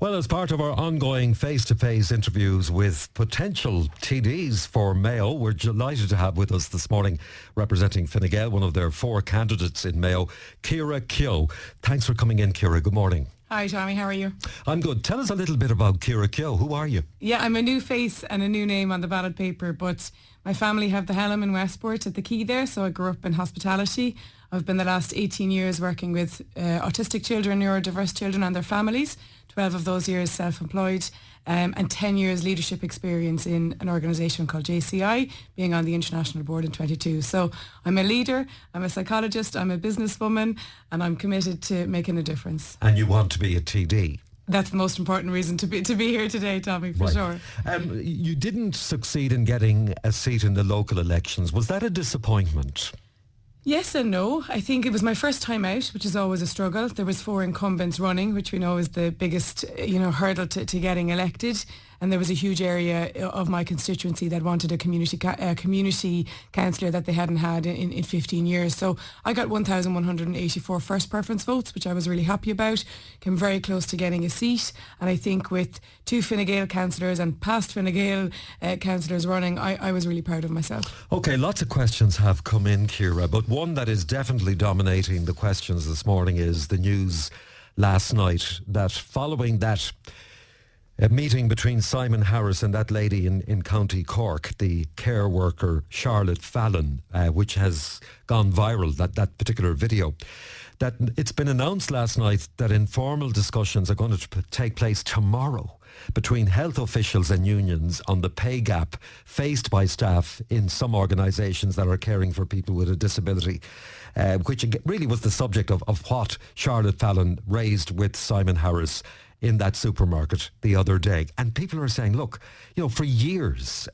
Well, as part of our ongoing face-to-face interviews with potential TDs for Mayo, we're delighted to have with us this morning, representing Fine Gael, one of their 4 candidates in Mayo, Keira Keogh. Thanks for coming in, Keira. Good morning. Hi, Tommy. How are you? I'm good. Tell us a little bit about Keira Keogh. Who are you? Yeah, I'm a new face and a new name on the ballot paper, but my family have the Helm in Westport at the Quay there, so I grew up in hospitality. I've been the last 18 years working with autistic children, neurodiverse children and their families, 12 of those years self-employed, and 10 years leadership experience in an organisation called JCI, being on the international board in 22. So I'm a leader, I'm a psychologist, I'm a businesswoman, and I'm committed to making a difference. And you want to be a TD? That's the most important reason to be here today, Tommy, for sure. You didn't succeed in getting a seat in the local elections. Was that a disappointment? Yes and no. I think it was my first time out, which is always a struggle. There was 4 incumbents running, which we know is the biggest, hurdle to getting elected. And there was a huge area of my constituency that wanted a community councillor that they hadn't had in 15 years. So I got 1,184 first preference votes, which I was really happy about. Came very close to getting a seat. And I think with 2 Fine Gael councillors and past Fine Gael councillors running, I was really proud of myself. OK, lots of questions have come in, Keira, but one that is definitely dominating the questions this morning is the news last night that following that a meeting between Simon Harris and that lady in County Cork, the care worker Charlotte Fallon, which has gone viral, that particular video, that it's been announced last night that informal discussions are going to take place tomorrow between health officials and unions on the pay gap faced by staff in some organisations that are caring for people with a disability, which really was the subject of what Charlotte Fallon raised with Simon Harris in that supermarket the other day. And people are saying, look, for years,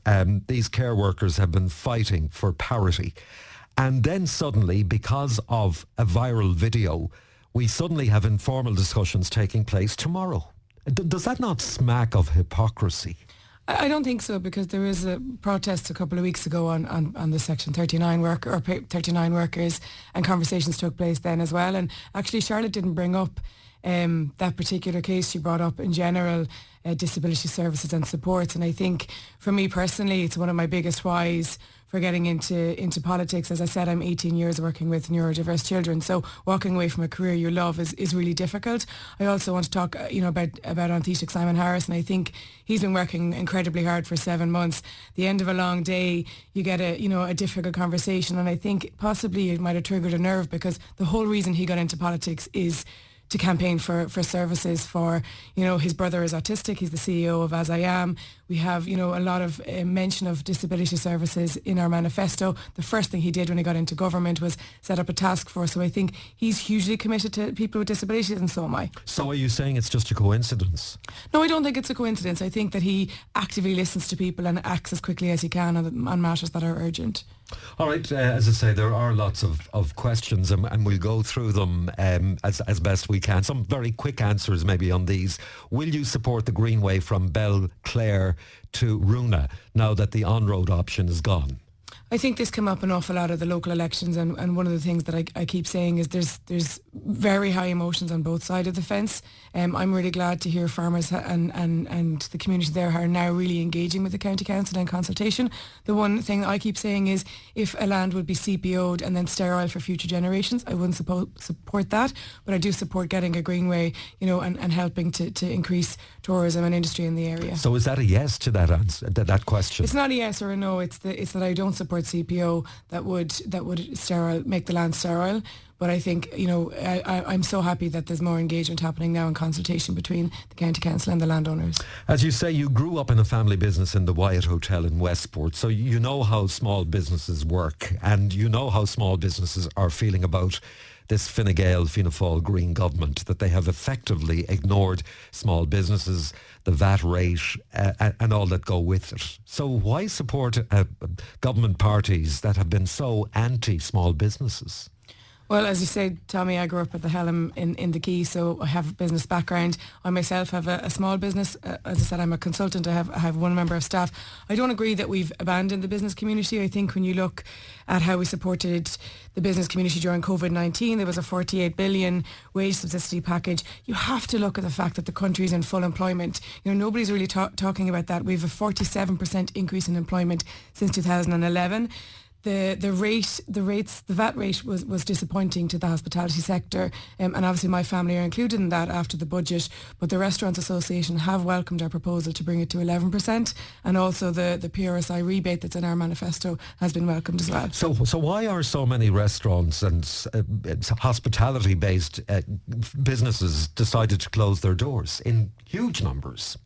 these care workers have been fighting for parity. And then suddenly, because of a viral video, we suddenly have informal discussions taking place tomorrow. Does that not smack of hypocrisy? I don't think so, because there was a protest a couple of weeks ago on the Section 39 workers, and conversations took place then as well. And actually, Charlotte didn't bring up that particular case. She brought up in general disability services and supports, and I think for me personally it's one of my biggest whys for getting into politics. As I said, I'm 18 years working with neurodiverse children, so walking away from a career you love is really difficult. I also want to talk about Antishik Simon Harris, and I think he's been working incredibly hard for 7 months. The end of a long day, you get a difficult conversation, and I think possibly it might have triggered a nerve, because the whole reason he got into politics is to campaign for services for, his brother is autistic. He's the CEO of As I Am. We have, a lot of mention of disability services in our manifesto. The first thing he did when he got into government was set up a task force. So I think he's hugely committed to people with disabilities, and so am I. So are you saying it's just a coincidence? No, I don't think it's a coincidence. I think that he actively listens to people and acts as quickly as he can on matters that are urgent. All right, as I say, there are lots of questions, and we'll go through them as best we can. Some very quick answers maybe on these. Will you support the Greenway from Belclare to Runa now that the on-road option is gone? I think this came up an awful lot of the local elections, and one of the things that I keep saying is there's very high emotions on both sides of the fence. I'm really glad to hear farmers and the community there are now really engaging with the County Council in consultation. The one thing I keep saying is if a land would be CPO'd and then sterile for future generations, I wouldn't support that, but I do support getting a Greenway, and helping to increase tourism and industry in the area. So is that a yes to that answer, that question? It's not a yes or a no. It's that I don't support CPO that would make the land sterile. But I think, I'm so happy that there's more engagement happening now in consultation between the County Council and the landowners. As you say, you grew up in a family business in the Wyatt Hotel in Westport, so you know how small businesses work, and you know how small businesses are feeling about this Fine Gael, Fianna Fáil Green government, that they have effectively ignored small businesses, the VAT rate and all that go with it. So why support government parties that have been so anti-small businesses? Well, as you say, Tommy, I grew up at the Helm in the Quay, so I have a business background. I myself have a small business. As I said, I'm a consultant. I have one member of staff. I don't agree that we've abandoned the business community. I think when you look at how we supported the business community during COVID-19, there was a 48 billion wage subsidy package. You have to look at the fact that the country is in full employment. Nobody's really talking about that. We have a 47% increase in employment since 2011. The VAT rate was disappointing to the hospitality sector, and obviously my family are included in that after the budget, but the Restaurants Association have welcomed our proposal to bring it to 11%, and also the PRSI rebate that's in our manifesto has been welcomed as well. So why are so many restaurants and hospitality-based businesses decided to close their doors in huge numbers?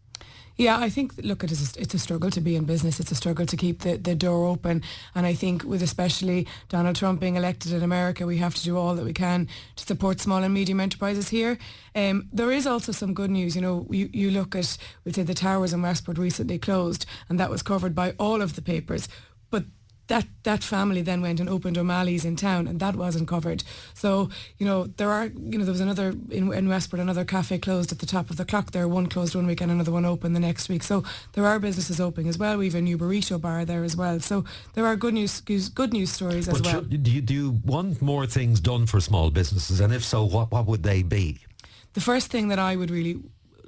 Yeah, I think, look, it's a struggle to be in business. It's a struggle to keep the door open. And I think with especially Donald Trump being elected in America, we have to do all that we can to support small and medium enterprises here. There is also some good news. You look at, we'll say the Towers in Westport recently closed, and that was covered by all of the papers. But that family then went and opened O'Malley's in town, and that wasn't covered. So, there was another, in Westport, another cafe closed at the top of the clock there. One closed one week and another one open the next week. So there are businesses opening as well. We have a new burrito bar there as well. So there are good news stories as well. Do you want more things done for small businesses? And if so, what would they be? The first thing that I would really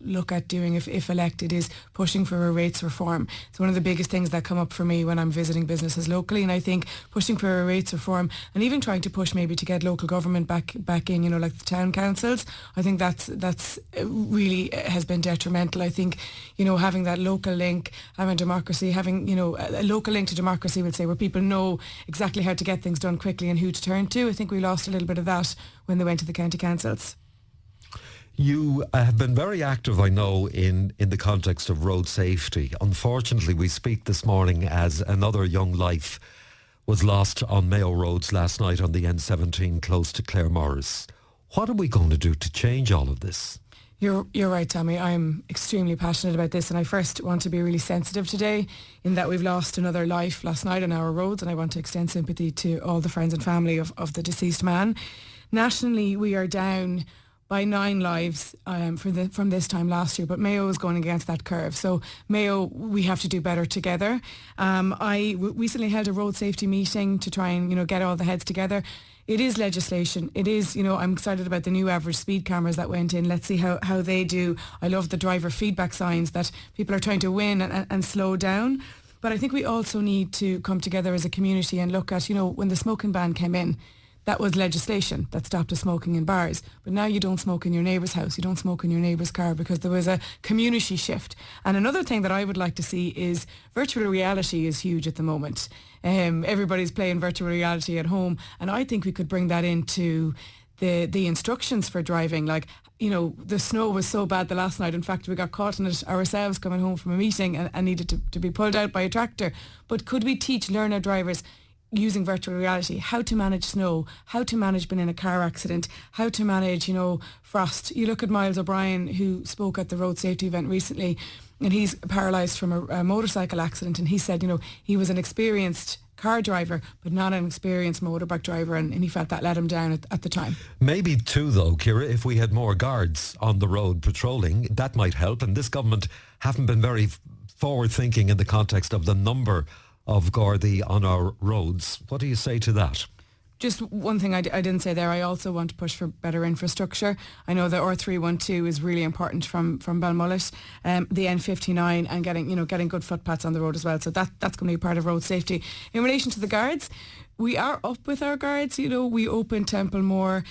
look at doing if elected is pushing for a rates reform. It's one of the biggest things that come up for me when I'm visiting businesses locally, and I think pushing for a rates reform and even trying to push maybe to get local government back in, like the town councils, I think that's really has been detrimental. I think, having that local link, having democracy, having, a local link to democracy, we'll say, where people know exactly how to get things done quickly and who to turn to. I think we lost a little bit of that when they went to the county councils. You have been very active, I know, in the context of road safety. Unfortunately, we speak this morning as another young life was lost on Mayo roads last night on the N17 close to Claremorris. What are we going to do to change all of this? You're right, Tommy. I'm extremely passionate about this, and I first want to be really sensitive today in that we've lost another life last night on our roads, and I want to extend sympathy to all the friends and family of the deceased man. Nationally, we are down by 9 lives from this time last year, but Mayo is going against that curve. So Mayo, we have to do better together. I recently held a road safety meeting to try and get all the heads together. It is legislation. It is, I'm excited about the new average speed cameras that went in. Let's see how they do. I love the driver feedback signs that people are trying to win and slow down. But I think we also need to come together as a community and look at, when the smoking ban came in, that was legislation that stopped us smoking in bars. But now you don't smoke in your neighbour's house, you don't smoke in your neighbour's car, because there was a community shift. And another thing that I would like to see is virtual reality is huge at the moment. Everybody's playing virtual reality at home, and I think we could bring that into the instructions for driving. Like, the snow was so bad the last night. In fact, we got caught in it ourselves coming home from a meeting and needed to be pulled out by a tractor. But could we teach learner drivers using virtual reality how to manage snow, how to manage being in a car accident, how to manage, frost? You look at Miles O'Brien, who spoke at the road safety event recently, and he's paralysed from a motorcycle accident, and he said, he was an experienced car driver, but not an experienced motorbike driver, and he felt that let him down at the time. Maybe too, though, Keira, if we had more guards on the road patrolling, that might help, and this government haven't been very forward-thinking in the context of the number of Gardaí on our roads. What do you say to that? Just one thing I didn't say there, I also want to push for better infrastructure. I know the R312 is really important from Balmullet, the N59, and getting good footpaths on the road as well. So that's going to be part of road safety. In relation to the guards, we are up with our guards. We opened Templemore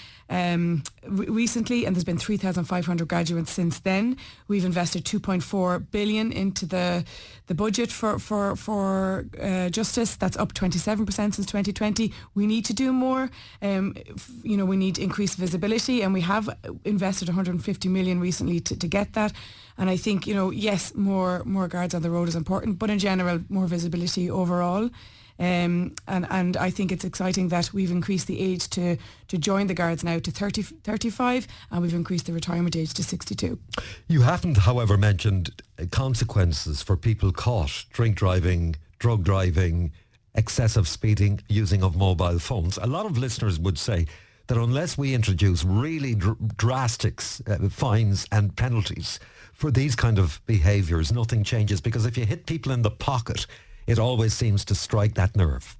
recently, and there's been 3,500 graduates since then. We've invested 2.4 billion into the budget for justice. That's up 27% since 2020. We need to do more. We need increased visibility, and we have invested 150 million recently to get that. And I think, yes, more guards on the road is important, but in general, more visibility overall. And I think it's exciting that we've increased the age to join the Guards now to 35, and we've increased the retirement age to 62. You haven't, however, mentioned consequences for people caught drink driving, drug driving, excessive speeding, using of mobile phones. A lot of listeners would say that unless we introduce really drastic fines and penalties for these kind of behaviours, nothing changes. Because if you hit people in the pocket, it always seems to strike that nerve.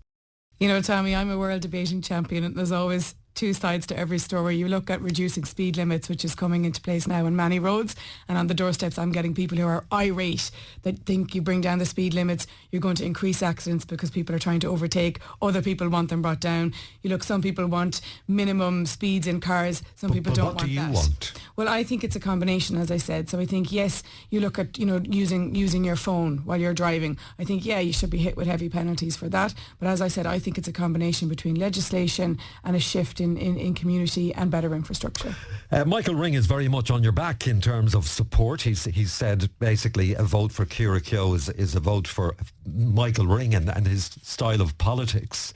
You know, Tommy, I'm a world debating champion, and there's always two sides to every story. You look at reducing speed limits, which is coming into place now on many roads, and on the doorsteps I'm getting people who are irate that think you bring down the speed limits, you're going to increase accidents because people are trying to overtake, other people want them brought down. You look, some people want minimum speeds in cars, some people don't want that. What do you want? Well, I think it's a combination, as I said. So I think, yes, you look at, using your phone while you're driving. I think, yeah, you should be hit with heavy penalties for that. But as I said, I think it's a combination between legislation and a shift in community and better infrastructure. Michael Ring is very much on your back in terms of support. He's said basically a vote for Keira Keogh is a vote for Michael Ring and his style of politics.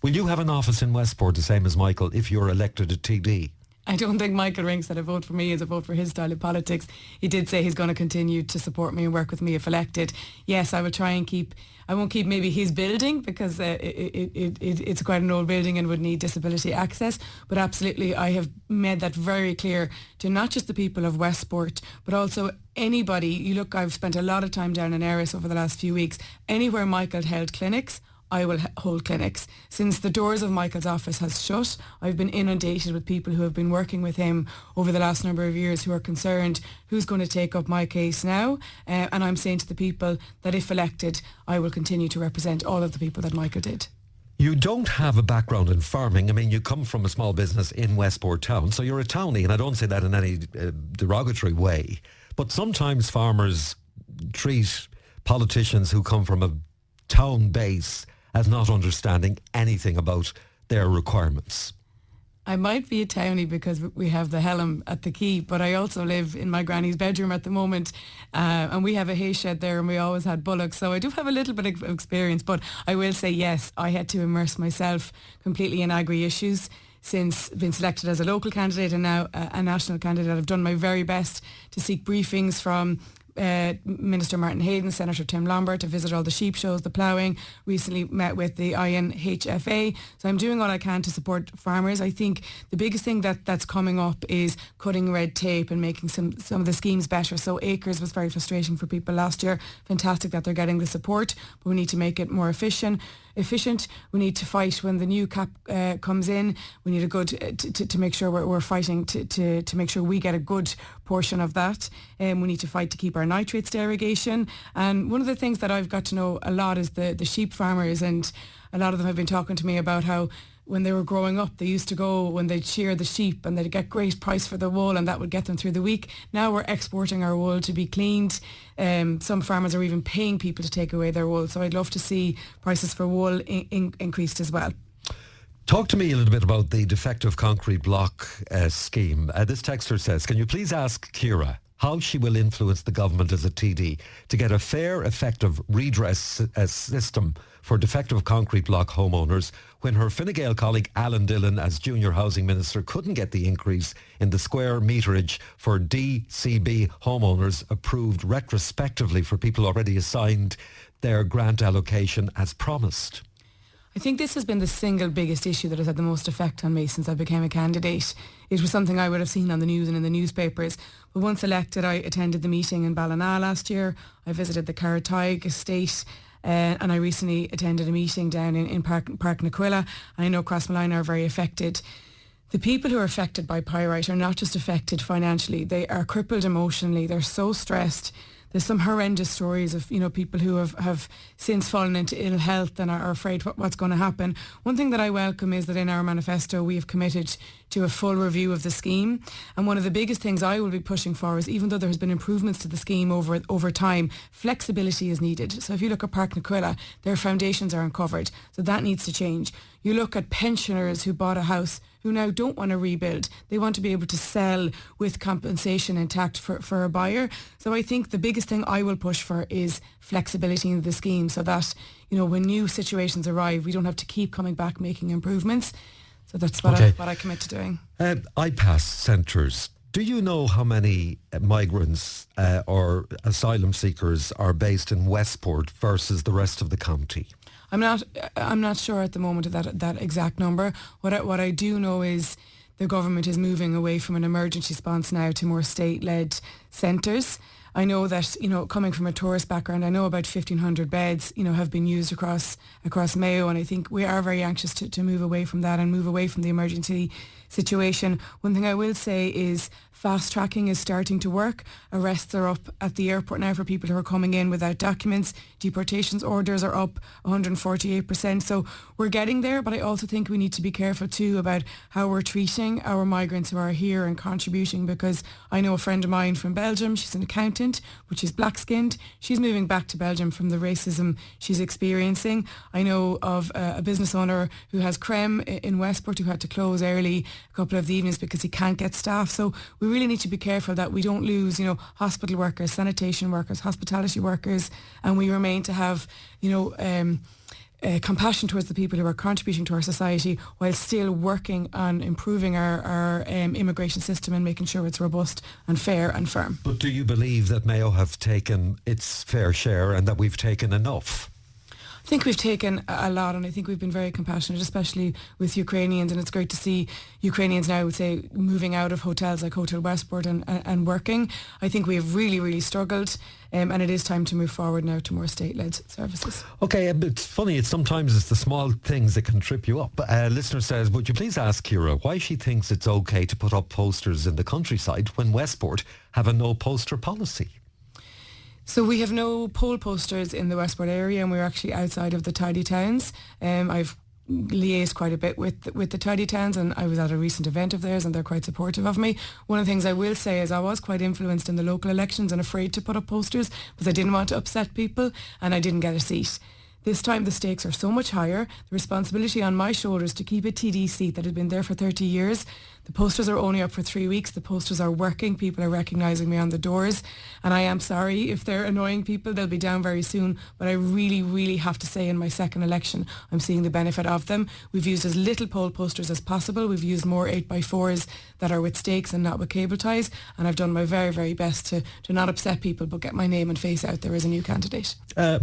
Will you have an office in Westport the same as Michael if you're elected a TD? I don't think Michael Ring said a vote for me is a vote for his style of politics. He did say he's going to continue to support me and work with me if elected. Yes, I will try and I won't keep maybe his building because it's quite an old building and would need disability access. But absolutely, I have made that very clear to not just the people of Westport, but also anybody. You look, I've spent a lot of time down in Erris over the last few weeks. Anywhere Michael held clinics, I will hold clinics. Since the doors of Michael's office has shut, I've been inundated with people who have been working with him over the last number of years who are concerned who's going to take up my case now. And I'm saying to the people that if elected, I will continue to represent all of the people that Michael did. You don't have a background in farming. I mean, you come from a small business in Westport town, so you're a townie, and I don't say that in any derogatory way. But sometimes farmers treat politicians who come from a town base as not understanding anything about their requirements. I might be a townie because we have the Helm at the quay, but I also live in my granny's bedroom at the moment, and we have a hay shed there, and we always had bullocks, so I do have a little bit of experience. But I will say, yes, I had to immerse myself completely in agri issues since being selected as a local candidate and now a national candidate. I've done my very best to seek briefings from Minister Martin Hayden, Senator Tim Lombard, to visit all the sheep shows, the ploughing, recently met with the INHFA. So I'm doing all I can to support farmers. I think the biggest thing that's coming up is cutting red tape and making some of the schemes better. So acres was very frustrating for people last year. Fantastic that they're getting the support, but we need to make it more efficient. We need to fight when the new cap comes in. We need to make sure we're fighting to make sure we get a good portion of that. We need to fight to keep our nitrates to irrigation. And one of the things that I've got to know a lot is the sheep farmers, and a lot of them have been talking to me about how when they were growing up, they used to go when they'd shear the sheep and they'd get great price for the wool, and that would get them through the week. Now we're exporting our wool to be cleaned. Some farmers are even paying people to take away their wool. So I'd love to see prices for wool increased as well. Talk to me a little bit about the defective concrete block scheme. This texter says, can you please ask Keira how she will influence the government as a TD to get a fair, effective redress system for defective concrete block homeowners when her Fine Gael colleague Alan Dillon as Junior Housing Minister couldn't get the increase in the square meterage for DCB homeowners approved retrospectively for people already assigned their grant allocation as promised? I think this has been the single biggest issue that has had the most effect on me since I became a candidate. It was something I would have seen on the news and in the newspapers. But once elected, I attended the meeting in Ballina last year. I visited the Carrottyg estate, and I recently attended a meeting down in Park Naquilla. And I know Crossmolina are very affected. The people who are affected by pyrite are not just affected financially, they are crippled emotionally. They're so stressed. There's some horrendous stories of, people who have since fallen into ill health and are afraid what's going to happen. One thing that I welcome is that in our manifesto we have committed to a full review of the scheme. And one of the biggest things I will be pushing for is, even though there has been improvements to the scheme over time, flexibility is needed. So if you look at Park Naquilla, their foundations are uncovered. So that needs to change. You look at pensioners who bought a house who now don't want to rebuild. They want to be able to sell with compensation intact for a buyer. So I think the biggest thing I will push for is flexibility in the scheme so that, when new situations arrive, we don't have to keep coming back making improvements. So that's what I commit to doing. IPAS centres. Do you know how many migrants or asylum seekers are based in Westport versus the rest of the county? I'm not sure at the moment of that exact number. What I do know is the government is moving away from an emergency response now to more state-led centres. I know that, coming from a tourist background, I know about 1,500 beds, have been used across Mayo, and I think we are very anxious to move away from that and move away from the emergency situation. One thing I will say is fast tracking is starting to work. Arrests are up at the airport now for people who are coming in without documents. Deportations orders are up 148%. So we're getting there, but I also think we need to be careful too about how we're treating our migrants who are here and contributing, because I know a friend of mine from Belgium, she's an accountant, but she's black-skinned. She's moving back to Belgium from the racism she's experiencing. I know of a business owner who has Creme in Westport who had to close early a couple of the evenings because he can't get staff. So we really need to be careful that we don't lose, hospital workers, sanitation workers, hospitality workers, and we remain to have, compassion towards the people who are contributing to our society while still working on improving our immigration system and making sure it's robust and fair and firm. But do you believe that Mayo have taken its fair share and that we've taken enough? I think we've taken a lot, and I think we've been very compassionate, especially with Ukrainians, and it's great to see Ukrainians now, I would say, moving out of hotels like Hotel Westport and working. I think we have really, really struggled, and it is time to move forward now to more state-led services. Okay, it's funny, sometimes it's the small things that can trip you up. A listener says, would you please ask Keira why she thinks it's okay to put up posters in the countryside when Westport have a no poster policy? So we have no poll posters in the Westport area, and we're actually outside of the tidy towns. I've liaised quite a bit with the tidy towns, and I was at a recent event of theirs and they're quite supportive of me. One of the things I will say is I was quite influenced in the local elections and afraid to put up posters because I didn't want to upset people, and I didn't get a seat. This time the stakes are so much higher. The responsibility on my shoulders to keep a TD seat that had been there for 30 years. The posters are only up for 3 weeks. The posters are working. People are recognising me on the doors. And I am sorry if they're annoying people. They'll be down very soon. But I really, really have to say in my second election, I'm seeing the benefit of them. We've used as little poll posters as possible. We've used more 8x4s that are with stakes and not with cable ties. And I've done my very, very best to not upset people, but get my name and face out there as a new candidate.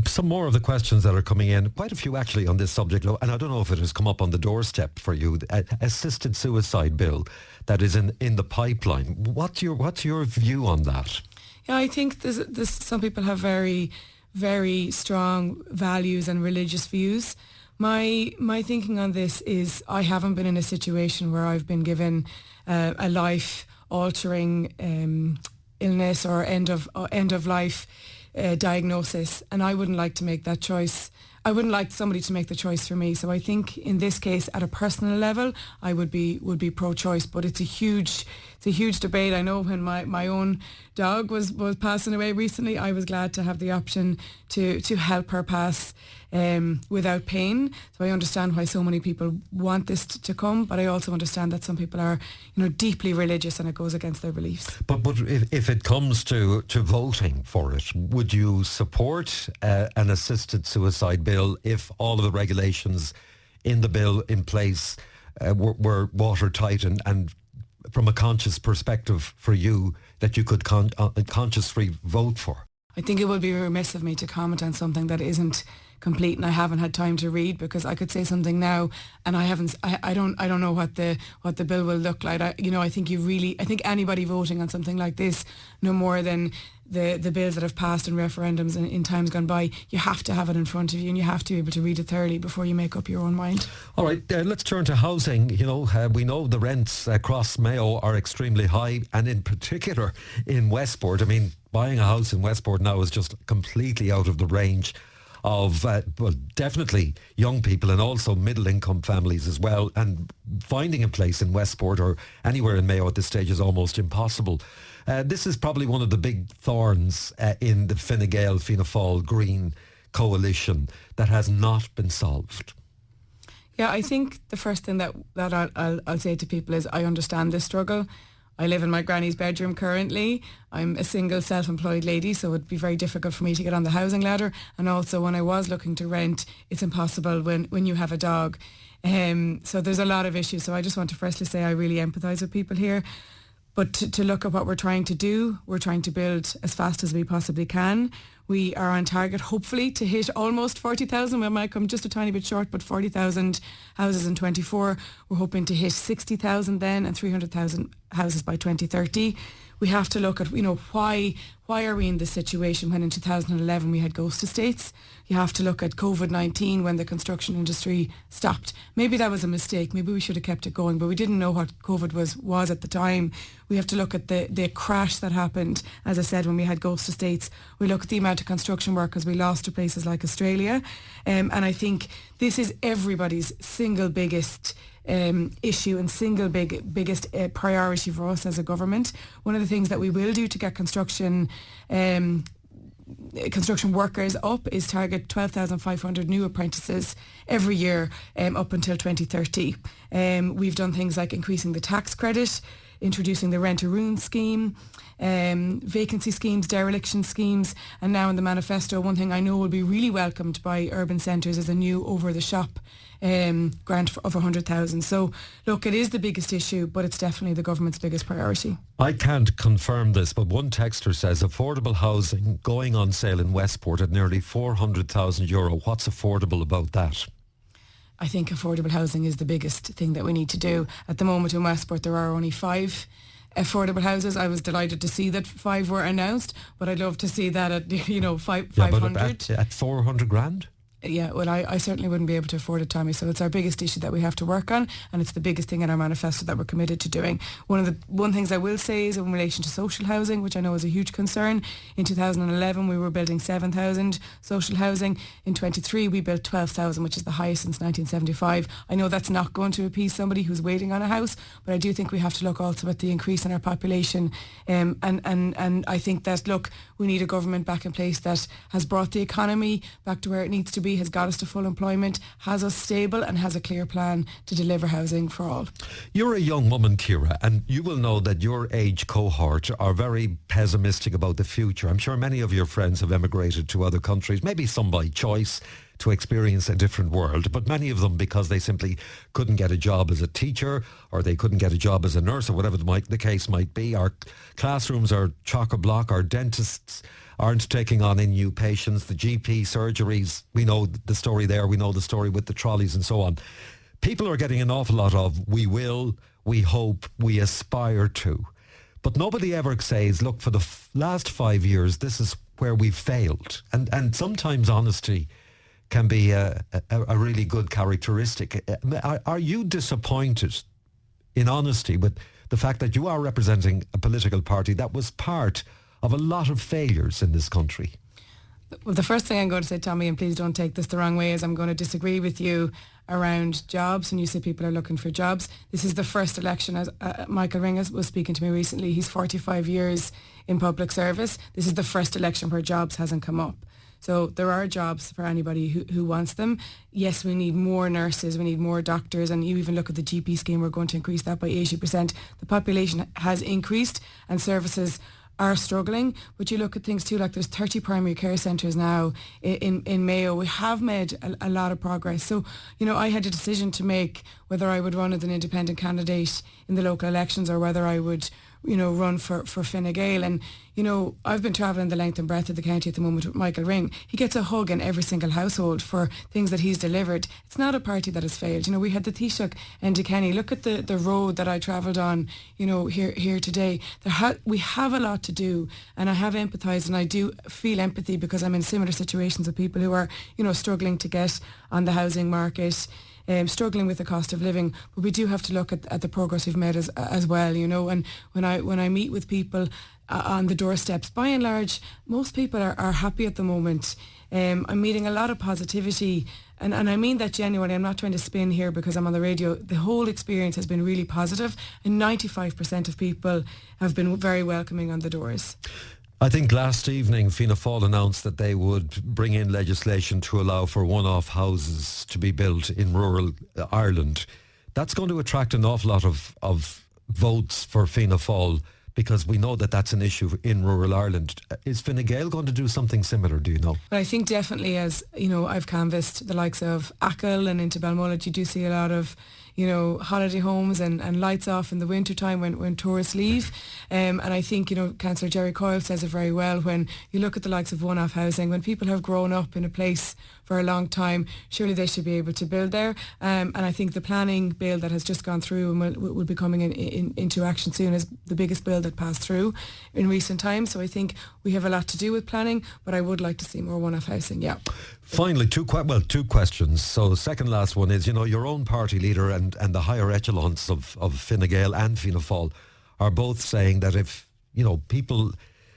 Some more of the questions that are coming in, quite a few actually on this subject, and I don't know if it has come up on the doorstep for you, assisted suicide bill that is in the pipeline. What's your view on that? Yeah, I think there's some people have very, very strong values and religious views. My thinking on this is I haven't been in a situation where I've been given a life-altering illness or end of life diagnosis, and I wouldn't like to make that choice. I wouldn't like somebody to make the choice for me. So I think in this case, at a personal level, I would be pro-choice. But it's a huge debate. I know when my own dog was passing away recently, I was glad to have the option to help her pass without pain. So I understand why so many people want this to come, but I also understand that some people are, deeply religious and it goes against their beliefs. But if it comes to voting for it, would you support an assisted suicide bill if all of the regulations in the bill in place were watertight and from a conscious perspective for you that you could consciously vote for? I think it would be remiss of me to comment on something that isn't complete and I haven't had time to read, because I could say something now and I don't know what the bill will look like. I think anybody voting on something like this, no more than the bills that have passed in referendums in times gone by, you have to have it in front of you and you have to be able to read it thoroughly before you make up your own mind. All right, let's turn to housing. We know the rents across Mayo are extremely high, and in particular in Westport. I mean, buying a house in Westport now is just completely out of the range of, definitely young people and also middle-income families as well. And finding a place in Westport or anywhere in Mayo at this stage is almost impossible. This is probably one of the big thorns in the Fine Gael, Fianna Fáil Green coalition that has not been solved. Yeah, I think the first thing that I'll say to people is I understand this struggle. I live in my granny's bedroom currently. I'm a single self-employed lady, so it'd be very difficult for me to get on the housing ladder. And also when I was looking to rent, it's impossible when you have a dog. So there's a lot of issues. So I just want to firstly say I really empathise with people here. But to look at what we're trying to do, we're trying to build as fast as we possibly can. We are on target, hopefully, to hit almost 40,000. We might come just a tiny bit short, but 40,000 houses in 24. We're hoping to hit 60,000 then and 300,000 houses by 2030. We have to look at, why are we in this situation when in 2011 we had ghost estates? You have to look at COVID-19 when the construction industry stopped. Maybe that was a mistake. Maybe we should have kept it going, but we didn't know what COVID was at the time. We have to look at the crash that happened, as I said, when we had ghost estates. We look at the amount of construction workers we lost to places like Australia. And I think this is everybody's single biggest issue and single biggest priority for us as a government. One of the things that we will do to get construction workers up is target 12,500 new apprentices every year up until 2030. We've done things like increasing the tax credit, introducing the rent-to-ruin scheme, vacancy schemes, dereliction schemes, and now in the manifesto, one thing I know will be really welcomed by urban centres is a new over-the-shop grant of 100,000. So look, it is the biggest issue, but it's definitely the government's biggest priority. I can't confirm this, but one texter says affordable housing going on sale in Westport at nearly €400,000. What's affordable about that? I think affordable housing is the biggest thing that we need to do. At the moment in Westport there are only 5 affordable houses. I was delighted to see that 5 were announced, but I'd love to see that at 500. But at 400 grand? Yeah, well, I certainly wouldn't be able to afford it, Tommy. So it's our biggest issue that we have to work on, and it's the biggest thing in our manifesto that we're committed to doing. One things I will say is in relation to social housing, which I know is a huge concern. In 2011, we were building 7,000 social housing. In 23, we built 12,000, which is the highest since 1975. I know that's not going to appease somebody who's waiting on a house, but I do think we have to look also at the increase in our population. And I think that, look, we need a government back in place that has brought the economy back to where it needs to be, has got us to full employment, has us stable and has a clear plan to deliver housing for all. You're a young woman, Keira, and you will know that your age cohort are very pessimistic about the future. I'm sure many of your friends have emigrated to other countries, maybe some by choice, to experience a different world, but many of them because they simply couldn't get a job as a teacher or they couldn't get a job as a nurse or whatever the case might be. Our classrooms are chock-a-block, our dentists aren't taking on any new patients, the GP surgeries, we know the story there, we know the story with the trolleys and so on. People are getting an awful lot of we will, we hope, we aspire to. But nobody ever says, look, for the last 5 years, this is where we've failed. And sometimes honesty can be a really good characteristic. Are you disappointed, in honesty, with the fact that you are representing a political party that was part of a lot of failures in this country? Well, the first thing I'm going to say, Tommy, and please don't take this the wrong way, is I'm going to disagree with you around jobs. And you say people are looking for jobs. This is the first election, as Michael Ring was speaking to me recently. He's 45 years in public service. This is the first election where jobs hasn't come up. So there are jobs for anybody who wants them. Yes, we need more nurses, we need more doctors, and you even look at the GP scheme, we're going to increase that by 80%. The population has increased and services are struggling, but you look at things too, like there's 30 primary care centres now in Mayo. We have made a lot of progress. So, I had a decision to make whether I would run as an independent candidate in the local elections or whether I would run for Fine Gael. And, I've been travelling the length and breadth of the county at the moment with Michael Ring. He gets a hug in every single household for things that he's delivered. It's not a party that has failed. We had the Taoiseach and Kenny. Look at the road that I travelled on, here today. We have a lot to do, and I have empathised, and I do feel empathy because I'm in similar situations with people who are, struggling to get on the housing market, struggling with the cost of living. But we do have to look at the progress we've made as well, and when I meet with people on the doorsteps, by and large, most people are happy at the moment. I'm meeting a lot of positivity, and I mean that genuinely. I'm not trying to spin here because I'm on the radio. The whole experience has been really positive, and 95% of people have been very welcoming on the doors. I think last evening Fianna Fáil announced that they would bring in legislation to allow for one-off houses to be built in rural Ireland. That's going to attract an awful lot of votes for Fianna Fáil because we know that that's an issue in rural Ireland. Is Fine Gael going to do something similar, do you know? Well, I think definitely, as I've canvassed the likes of Achill and into Balmullet, you do see a lot of holiday homes and lights off in the winter time when tourists leave. And I think, Councillor Jerry Coyle says it very well, when you look at the likes of one-off housing, when people have grown up in a place for a long time, surely they should be able to build there. And I think the planning bill that has just gone through and will be coming into action soon is the biggest bill that passed through in recent times. So I think we have a lot to do with planning, but I would like to see more one-off housing, yeah. Finally, two questions. So the second last one is, your own party leader and the higher echelons of Fine Gael and Fianna Fáil are both saying that if, people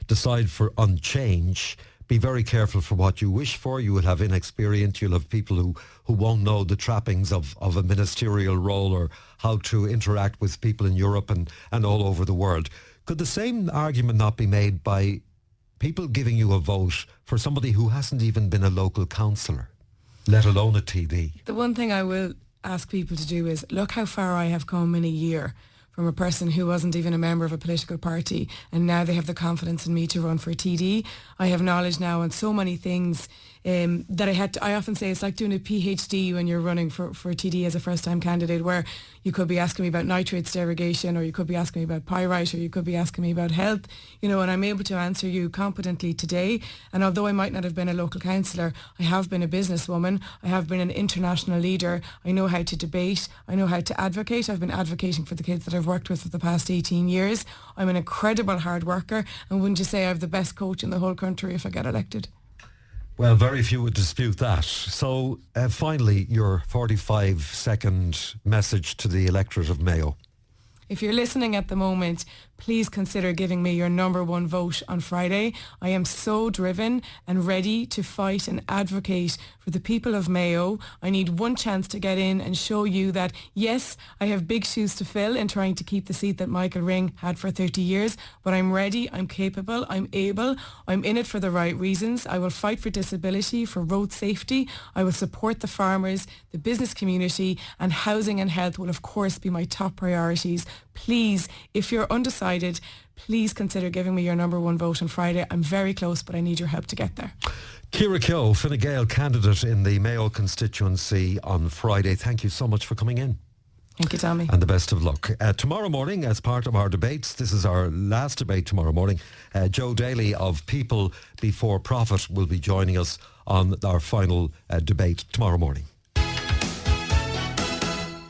decide for unchange, be very careful for what you wish for. You will have inexperience. You'll have people who won't know the trappings of a ministerial role or how to interact with people in Europe and all over the world. Could the same argument not be made by people giving you a vote for somebody who hasn't even been a local councillor, let alone a TD? The one thing I will ask people to do is look how far I have come in a year, from a person who wasn't even a member of a political party, and now they have the confidence in me to run for TD. I have knowledge now on so many things that I often say it's like doing a PhD when you're running for TD as a first-time candidate, where you could be asking me about nitrates derogation, or you could be asking me about pyrite, or you could be asking me about health, and I'm able to answer you competently today. And although I might not have been a local councillor, I have been a businesswoman, I have been an international leader, I know how to debate, I know how to advocate. I've been advocating for the kids that I've worked with for the past 18 years. I'm an incredible hard worker, and wouldn't you say I have the best coach in the whole country if I get elected? Well, very few would dispute that. So finally, your 45-second message to the electorate of Mayo. If you're listening at the moment, please consider giving me your number one vote on Friday. I am so driven and ready to fight and advocate for the people of Mayo. I need one chance to get in and show you that, yes, I have big shoes to fill in trying to keep the seat that Michael Ring had for 30 years, but I'm ready, I'm capable, I'm able, I'm in it for the right reasons. I will fight for disability, for road safety. I will support the farmers, the business community, and housing and health will of course be my top priorities. Please, if you're undecided, please consider giving me your number one vote on Friday. I'm very close, but I need your help to get there. Keira Keogh, Fine Gael candidate in the Mayo constituency on Friday. Thank you so much for coming in. Thank you, Tommy. And the best of luck. Tomorrow morning, as part of our debates, this is our last debate tomorrow morning, Joe Daly of People Before Profit will be joining us on our final debate tomorrow morning.